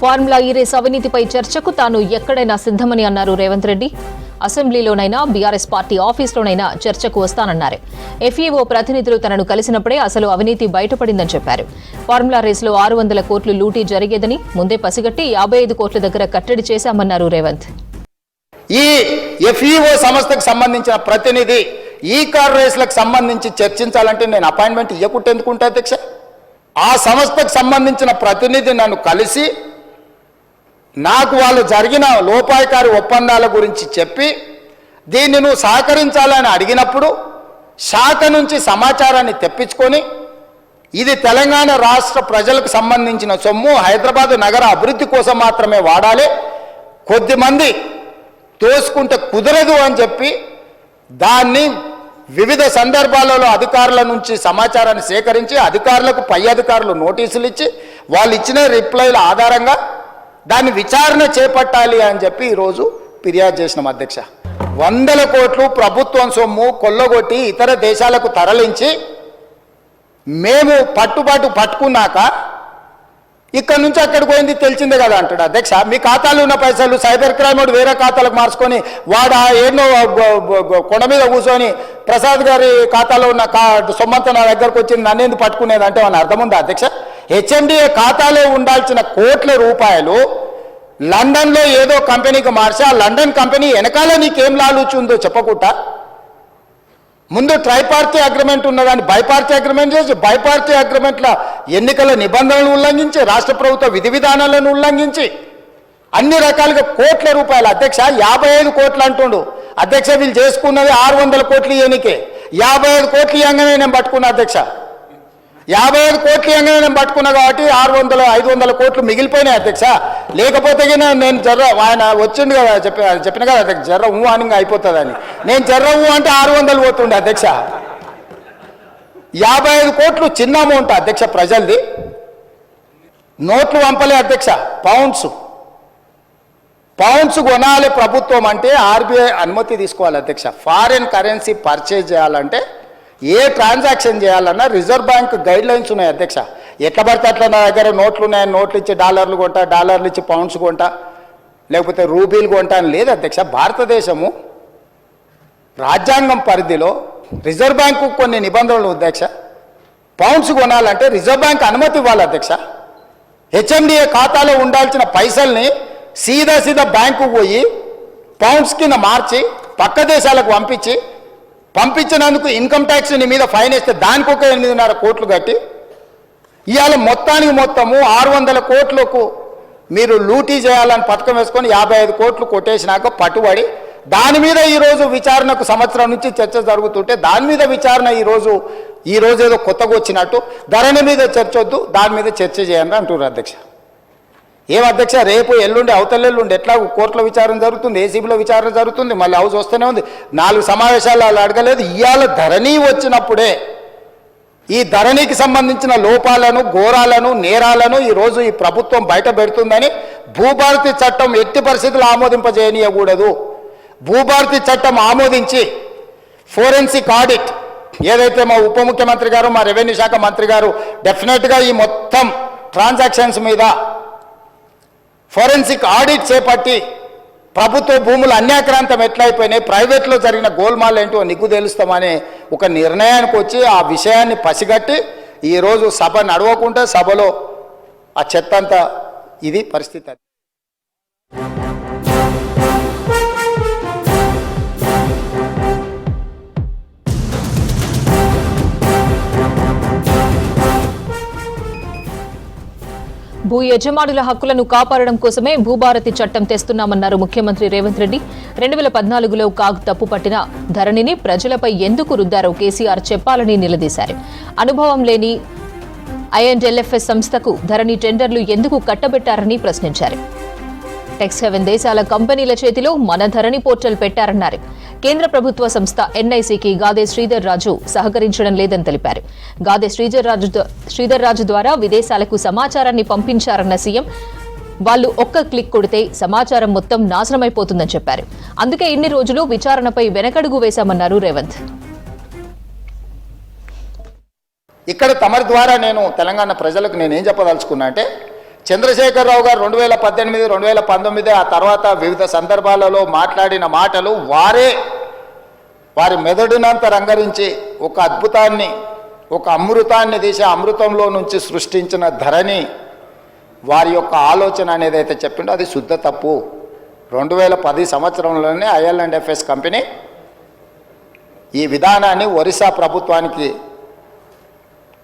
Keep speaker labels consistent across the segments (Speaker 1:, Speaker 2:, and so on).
Speaker 1: Formula ఈ race అవినీతిపై చర్చకు తాను ఎక్కడైనా సిద్ధమని అన్నారు రేవంత్ రెడ్డి. అసెంబ్లీలోనైనా బీఆర్ఎస్ పార్టీ ఆఫీసులోనైనా చర్చకు వస్తానన్నారు. ఎఫ్ఈఓ ప్రతినిధులు తనను కలిసినప్పుడే అసలు అవినీతి బయటపడిందని చెప్పారు. ఫార్ములా రేసులో 600 కోట్లు లూటీ జరిగేదని ముందే పసిగట్టి 55 కోట్ల దగ్గర కట్టడి చేశామన్నారు రేవంత్.
Speaker 2: ఈ ఎఫ్ఈఓ సంస్థకు సంబంధించిన ప్రతినిధి ఈ కార్ రేసులకు సంబంధించి చర్చించాలంటే నేను అపాయింట్మెంట్ ఇవ్వకుంటే ఎందుకుంటా అధ్యక్ష? ఆ సంస్థకు సంబంధించిన ప్రతినిధి నన్ను కలిసి నాకు వాళ్ళు జరిగిన లోపాయకారి ఒప్పందాల గురించి చెప్పి దీన్ని నువ్వు సహకరించాలని అడిగినప్పుడు శాఖ నుంచి సమాచారాన్ని తెప్పించుకొని ఇది తెలంగాణ రాష్ట్ర ప్రజలకు సంబంధించిన సొమ్ము, హైదరాబాద్ నగర అభివృద్ధి కోసం మాత్రమే వాడాలి, కొద్దిమంది తోసుకుంటే కుదరదు అని చెప్పి దాన్ని వివిధ సందర్భాలలో అధికారుల నుంచి సమాచారాన్ని సేకరించి అధికారులకు పై అధికారులు నోటీసులు ఇచ్చి వాళ్ళు ఇచ్చిన రిప్లైల ఆధారంగా దాన్ని విచారణ చేపట్టాలి అని చెప్పి ఈరోజు ఫిర్యాదు చేసినాం అధ్యక్ష. 100 కోట్లు ప్రభుత్వం సొమ్ము కొల్లగొట్టి ఇతర దేశాలకు తరలించి మేము పట్టుకున్నాక ఇక్కడ నుంచి అక్కడికి పోయింది తెలిసిందే కదా అంటాడు అధ్యక్ష. మీ ఖాతాలో ఉన్న పైసలు సైబర్ క్రైమ్ వాడు వేరే ఖాతాలకు మార్చుకొని వాడు ఎన్నో కొండ మీద కూర్చొని ప్రసాద్ గారి ఖాతాలో ఉన్న సొమ్మంతా నా దగ్గరకు వచ్చి నన్నేందుకు పట్టుకునేది అంటే వాళ్ళని అర్థం ఉందా అధ్యక్ష? హెచ్ఎండిఏ ఖాతాలో ఉండాల్సిన కోట్ల రూపాయలు లండన్లో ఏదో కంపెనీకి మార్చి ఆ లండన్ కంపెనీ వెనకాల నీకేం లాలూచి ఉందో చెప్పకుండా ముందు ట్రైపార్టీ అగ్రిమెంట్ ఉన్నదాన్ని బైపార్టీ అగ్రిమెంట్ చేసి బైపార్టీ అగ్రిమెంట్ల ఎన్నికల నిబంధనలను ఉల్లంఘించి రాష్ట్ర ప్రభుత్వ విధి విధానాలను ఉల్లంఘించి అన్ని రకాలుగా కోట్ల రూపాయలు అధ్యక్ష. 55 కోట్లు అంటుండు అధ్యక్ష. వీళ్ళు చేసుకున్నది 600 కోట్లు ఎన్నికే. 55 కోట్లు ఇవ్వగానే నేను పట్టుకున్నా అధ్యక్ష. 55 కోట్లు ఇవ్వగానే నేను పట్టుకున్నా కాబట్టి 500 కోట్లు మిగిలిపోయినాయి అధ్యక్ష. లేకపోతే నేను ఆయన వచ్చిండు కదా చెప్పిన కదా అధ్యక్ష, జర్ర ఊ అని అయిపోతుందని. నేను జర్ర ఊ అంటే 600 పోతుండే అధ్యక్ష. 55 కోట్లు చిన్న అమౌంట్ అధ్యక్ష ప్రజలది. నోట్లు పంపలే అధ్యక్ష, పౌండ్స్ కొనాలి ప్రభుత్వం అంటే ఆర్బీఐ అనుమతి తీసుకోవాలి అధ్యక్ష. ఫారిన్ కరెన్సీ పర్చేజ్ చేయాలంటే ఏ ట్రాన్సాక్షన్ చేయాలన్నా రిజర్వ్ బ్యాంక్ గైడ్ లైన్స్ ఉన్నాయి అధ్యక్ష. ఎట్లా పడితే అట్లా నా దగ్గర నోట్లు ఉన్నాయని నోట్లు ఇచ్చి డాలర్లు కొంటా, డాలర్లు ఇచ్చి పౌండ్స్ కొంటా, లేకపోతే రూపీలు కొంటా అని లేదు అధ్యక్ష. భారతదేశము రాజ్యాంగం పరిధిలో రిజర్వ్ బ్యాంకు కొన్ని నిబంధనలు అధ్యక్ష. పౌండ్స్ కొనాలంటే రిజర్వ్ బ్యాంక్ అనుమతి ఇవ్వాలి అధ్యక్ష. హెచ్ఎండిఏ ఖాతాలో ఉండాల్సిన పైసల్ని సీదా బ్యాంకు పోయి పౌండ్స్ కింద మార్చి పక్క దేశాలకు పంపించినందుకు ఇన్కమ్ ట్యాక్స్ నీ మీద ఫైన్ వేస్తే దానికి ఒక 8.5 కోట్లు కట్టి ఇవాళ మొత్తము 600 కోట్లకు మీరు లూటీ చేయాలని పథకం వేసుకొని 55 కోట్లు కొట్టేసినాక పట్టుబడి దాని మీద ఈరోజు విచారణకు సంవత్సరం నుంచి చర్చ జరుగుతుంటే దాని మీద విచారణ ఈరోజు ఏదో కొత్తగా వచ్చినట్టు ధరణి మీద చర్చ వద్దు, దాని మీద చర్చ చేయండి అంటున్నారు అధ్యక్ష. ఏం అధ్యక్ష, రేపు ఎల్లుండి అవతలెల్లుండి ఎట్లా కోర్టులో విచారణ జరుగుతుంది, ఏసీబీలో విచారణ జరుగుతుంది, మళ్ళీ హౌస్ వస్తూనే ఉంది. 4 సమావేశాలు అలా అడగలేదు. ఇవాళ ధరణి వచ్చినప్పుడే ఈ ధరణికి సంబంధించిన లోపాలను, ఘోరాలను, నేరాలను ఈరోజు ఈ ప్రభుత్వం బయట పెడుతుందని భూభారతి చట్టం ఎట్టి పరిస్థితులు ఆమోదింపజేయనీయకూడదు. భూభారతి చట్టం ఆమోదించి ఫోరెన్సిక్ ఆడిట్ ఏదైతే మా ఉప ముఖ్యమంత్రి గారు, మా రెవెన్యూ శాఖ మంత్రి గారు డెఫినెట్గా ఈ మొత్తం ట్రాన్సాక్షన్స్ మీద ఫోరెన్సిక్ ఆడిట్ చేపట్టి ప్రభుత్వ భూములు అన్యాక్రాంతం ఎట్లయిపోయినాయి, ప్రైవేట్లో జరిగిన గోల్మాల్ ఏంటో నిగ్గు తెలుస్తామనే ఒక నిర్ణయానికి వచ్చి ఆ విషయాన్ని పసిగట్టి ఈరోజు సభ నడవకుండా సభలో ఆ చెత్త అంతా ఇది పరిస్థితి.
Speaker 1: భూ యజమానుల హక్కులను కాపాడడం కోసమే భూభారతి చట్టం తెస్తున్నామన్నారు ముఖ్యమంత్రి రేవంత్ రెడ్డి. 2014లో కాగ్ తప్పు పట్టిన ధరణిని ప్రజలపై ఎందుకు రుద్దారో కేసీఆర్ చెప్పాలని నిలదీశారు. అనుభవం లేని ఐఎన్ఎల్ఎఫ్ఎస్ సంస్థకు ధరణి టెండర్లు ఎందుకు కట్టబెట్టారని ప్రశ్నించారు. టెక్స్ హెవెన్ దేశాల కంపెనీల చేతిలో మన ధరణి పోర్టల్ పెట్టారన్నారు. కేంద్ర ప్రభుత్వ సంస్థ ఎన్ఐసికి గాదే శ్రీధర్ రాజు సహకరించడం లేదని తెలిపారు. గాదే శ్రీధర్ రాజు ద్వారా విదేశాలకు సమాచారాన్ని పంపించారన్న సీఎం, వాళ్ళు ఒక్క క్లిక్ కొడితే సమాచారం మొత్తం నాశనమైపోతుందని చెప్పారు. అందుకే ఇన్ని రోజులు విచారణపై వెనకడుగు వేశామన్నారు రేవంత్.
Speaker 2: ఇక్కడ తమరి ద్వారా నేను తెలంగాణ ప్రజలకు నేనేం చెప్పదలుచుకున్నా అంటే, చంద్రశేఖరరావు గారు 2018, 2019 ఆ తర్వాత వివిధ సందర్భాలలో మాట్లాడిన మాటలు వారి మెదడునంత రంగరించి ఒక అద్భుతాన్ని, ఒక అమృతాన్ని తీసి అమృతంలో నుంచి సృష్టించిన ధరణి వారి యొక్క ఆలోచన అనేది అయితే చెప్పిండో అది శుద్ధ తప్పు. 2010 సంవత్సరంలోనే IL&FS కంపెనీ ఈ విధానాన్ని ఒరిస్సా ప్రభుత్వానికి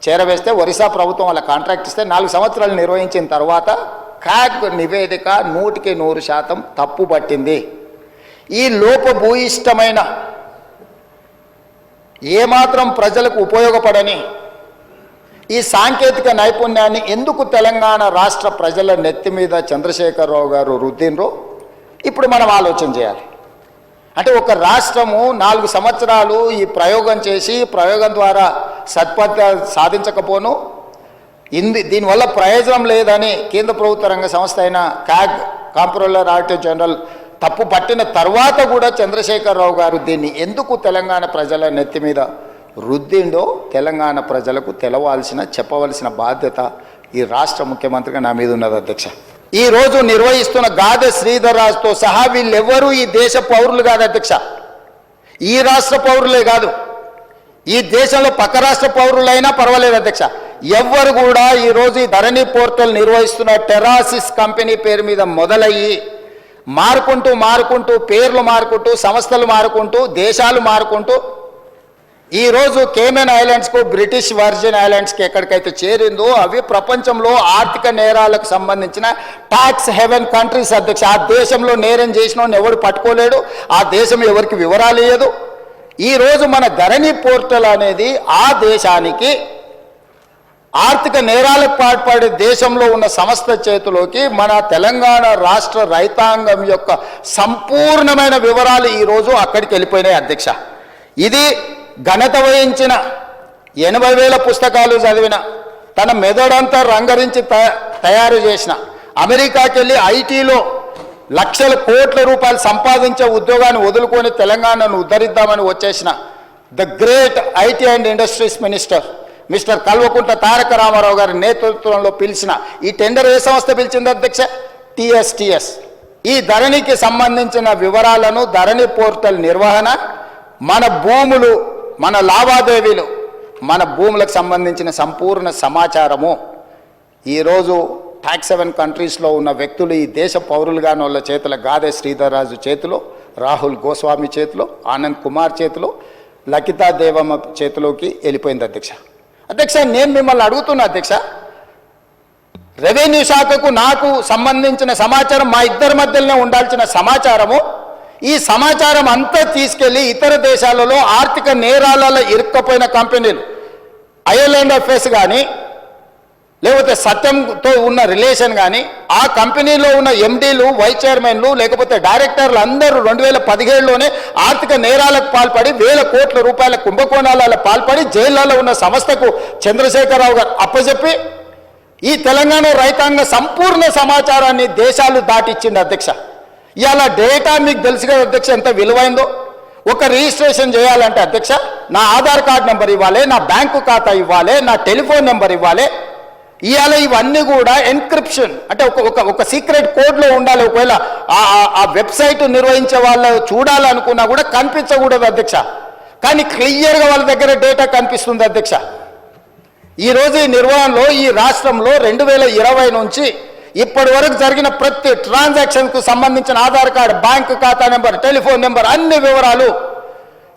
Speaker 2: చేరవేస్తే ఒరిస్సా ప్రభుత్వం వాళ్ళ కాంట్రాక్ట్ ఇస్తే 4 సంవత్సరాలు నిర్వహించిన తర్వాత క్యాగ్ నివేదిక 100% తప్పు పట్టింది. ఈ లోపభూయిష్టమైన ఏమాత్రం ప్రజలకు ఉపయోగపడని ఈ సాంకేతిక నైపుణ్యాన్ని ఎందుకు తెలంగాణ రాష్ట్ర ప్రజల నెత్తి మీద చంద్రశేఖరరావు గారు రుద్దినరో ఇప్పుడు మనం ఆలోచన చేయాలి. అంటే ఒక రాష్ట్రము 4 సంవత్సరాలు ఈ ప్రయోగం చేసి ప్రయోగం ద్వారా సత్ఫలితాలు సాధించకపోను దీనివల్ల ప్రయోజనం లేదని కేంద్ర ప్రభుత్వ రంగ సంస్థ అయిన క్యాగ్ కాంప్ట్రోలర్ ఆడిటర్ జనరల్ తప్పు పట్టిన తర్వాత కూడా చంద్రశేఖరరావు గారు దీన్ని ఎందుకు తెలంగాణ ప్రజల నెత్తి మీద రుద్దిండో తెలంగాణ ప్రజలకు చెప్పవలసిన బాధ్యత ఈ రాష్ట్ర ముఖ్యమంత్రిగా నా మీద ఉన్నది అధ్యక్ష. ఈ రోజు నిర్వహిస్తున్న గాదె శ్రీధర్ రాజుతో సహా వీళ్ళెవ్వరూ ఈ దేశ పౌరులు కాదు అధ్యక్ష. ఈ రాష్ట్ర పౌరులే కాదు, ఈ దేశంలో పక్క రాష్ట్ర పౌరులైనా పర్వాలేదు అధ్యక్ష. ఎవ్వరు కూడా ఈరోజు ఈ ధరణి పోర్టల్ నిర్వహిస్తున్న టెరాసిస్ కంపెనీ పేరు మీద మొదలయ్యి మారుకుంటూ పేర్లు మారుకుంటూ సంస్థలు మారుకుంటూ దేశాలు మారుకుంటూ ఈరోజు కేమెన్ ఐలాండ్స్కు బ్రిటిష్ వర్జిన్ ఐలాండ్స్కి ఎక్కడికైతే చేరిందో అవి ప్రపంచంలో ఆర్థిక నేరాలకు సంబంధించిన ట్యాక్స్ హెవెన్ కంట్రీస్ అధ్యక్ష. ఆ దేశంలో నేరం చేసిన ఎవడు పట్టుకోలేడు, ఆ దేశం ఎవరికి వివరాలు ఇవ్వదు. ఈరోజు మన ధరణి పోర్టల్ అనేది ఆ దేశానికి ఆర్థిక నేరాలకు పాల్పడే దేశంలో ఉన్న సంస్థ చేతిలోకి మన తెలంగాణ రాష్ట్ర రైతాంగం యొక్క సంపూర్ణమైన వివరాలు ఈరోజు అక్కడికి వెళ్ళిపోయినాయి అధ్యక్ష. ఇది ఘనత వహించిన 80,000 పుస్తకాలు చదివిన తన మెదడంతా రంగరించి తయారు చేసిన అమెరికాకి వెళ్ళి ఐటీలో లక్షల కోట్ల రూపాయలు సంపాదించే ఉద్యోగాన్ని వదులుకొని తెలంగాణను ఉద్ధరిద్దామని వచ్చేసిన the great IT and industries mister Kalvakuntla Taraka Ramarao గారి నేతృత్వంలో పిలిచిన ఈ టెండర్ ఏ సంస్థ పిలిచింది అధ్యక్ష? TSTS. ఈ ధరణికి సంబంధించిన వివరాలను ధరణి పోర్టల్ నిర్వహణ, మన భూములు, మన లావాదేవీలు, మన భూములకు సంబంధించిన సంపూర్ణ సమాచారము ఈరోజు ట్యాక్స్ హెవెన్ కంట్రీస్లో ఉన్న వ్యక్తులు ఈ దేశ పౌరులుగాని వాళ్ళ చేతిలో గాదె శ్రీధర్ రాజు చేతిలో, రాహుల్ గోస్వామి చేతిలో, ఆనంద్ కుమార్ చేతిలో, లకితా దేవమ్మ చేతిలోకి వెళ్ళిపోయింది అధ్యక్ష. నేను మిమ్మల్ని అడుగుతున్నా అధ్యక్ష, రెవెన్యూ శాఖకు నాకు సంబంధించిన సమాచారం మా ఇద్దరి మధ్యలోనే ఉండాల్సిన సమాచారము, ఈ సమాచారం అంతా తీసుకెళ్లి ఇతర దేశాలలో ఆర్థిక నేరాలలో ఇరుక్కపోయిన కంపెనీలు IL&FS కానీ లేకపోతే సత్యంతో ఉన్న రిలేషన్ కానీ ఆ కంపెనీలో ఉన్న MDలు, వైస్ చైర్మన్లు లేకపోతే డైరెక్టర్లు అందరూ 2017లోనే ఆర్థిక నేరాలకు పాల్పడి 1,000 కోట్ల రూపాయల కుంభకోణాలలో పాల్పడి జైళ్లలో ఉన్న సంస్థకు చంద్రశేఖరరావు గారు అప్పచెప్పి ఈ తెలంగాణ రైతాంగ సంపూర్ణ సమాచారాన్ని దేశాలు దాటిచ్చింది అధ్యక్ష. ఇవాళ డేటా మీకు తెలుసు కదా అధ్యక్ష ఎంత విలువైందో. ఒక రిజిస్ట్రేషన్ చేయాలంటే అధ్యక్ష నా ఆధార్ కార్డ్ నెంబర్ ఇవ్వాలి, నా బ్యాంకు ఖాతా ఇవ్వాలి, నా టెలిఫోన్ నెంబర్ ఇవ్వాలి. ఇవాళ ఇవన్నీ కూడా ఎన్క్రిప్షన్ అంటే ఒక సీక్రెట్ కోడ్లో ఉండాలి. ఒకవేళ ఆ వెబ్సైట్ నిర్వహించే వాళ్ళు చూడాలనుకున్నా కూడా కనిపించకూడదు అధ్యక్ష. కానీ క్లియర్గా వాళ్ళ దగ్గర డేటా కనిపిస్తుంది అధ్యక్ష. ఈరోజు ఈ నిర్వహణలో ఈ రాష్ట్రంలో 2020 నుంచి ఇప్పటి వరకు జరిగిన ప్రతి ట్రాన్సాక్షన్కు సంబంధించిన ఆధార్ కార్డు, బ్యాంకు ఖాతా నెంబర్, టెలిఫోన్ నెంబర్ అన్ని వివరాలు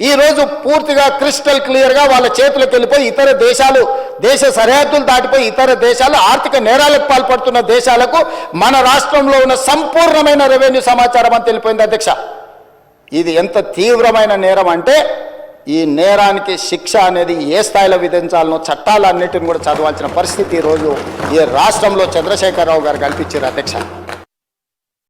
Speaker 2: ఈరోజు పూర్తిగా క్రిస్టల్ క్లియర్గా వాళ్ళ చేతులకు వెళ్ళిపోయి ఇతర దేశాలు, దేశ సరిహద్దులు దాటిపోయి ఇతర దేశాలు ఆర్థిక నేరాలకు పాల్పడుతున్న దేశాలకు మన రాష్ట్రంలో ఉన్న సంపూర్ణమైన రెవెన్యూ సమాచారం అని తెలిపోయింది అధ్యక్ష. ఇది ఎంత తీవ్రమైన నేరం అంటే ఈ నేరానికి శిక్ష అనేది ఏ స్థాయిలో విధించాలనో చట్టాలన్నిటిని కూడా చదవాల్సిన పరిస్థితి ఈరోజు ఈ రాష్ట్రంలో చంద్రశేఖరరావు గారు కల్పించారు అధ్యక్ష.